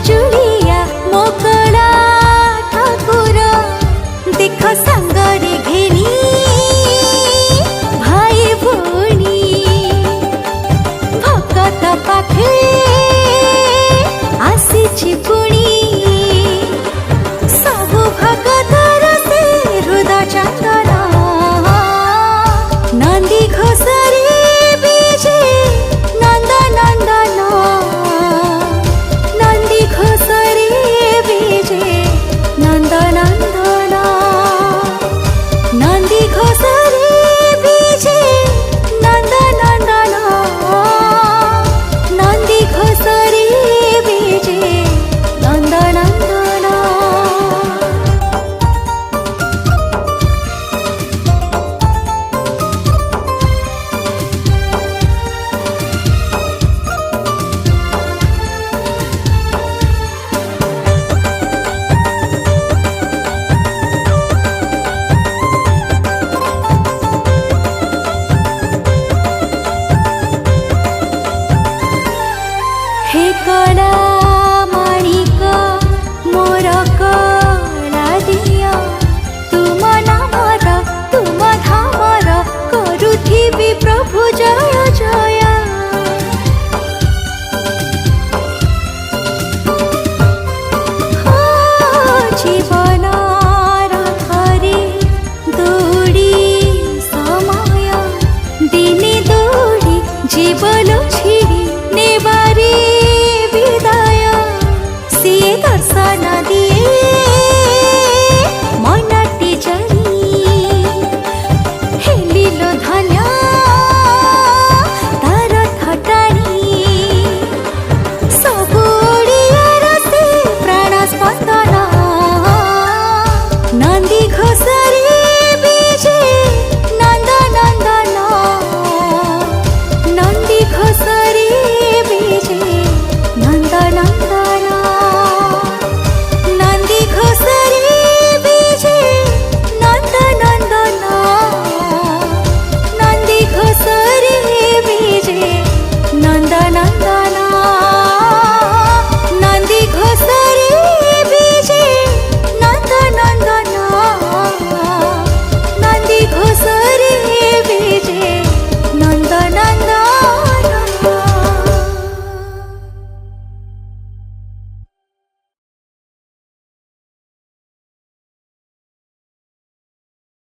चुड़िया मोकला ठाकुर देख संगरे घेनी भाई भोनी भगत पाखे आसी पुणी सबु भगतर से हृदय चंदन नंदी घोषरे बीजे नंद नंदन नंदी घोषरे बीजे नंद नंदन नंदी घोषरे बीजे नंद नंदन नंदी घोषरे बीजे नंद नंदन। हे कला माणिक मोर कला दिया तुम नामर तुम धामर करुथिबि प्रभु जय जय। जीवन रथरे दौड़ी समय दिने दौड़ी जीवन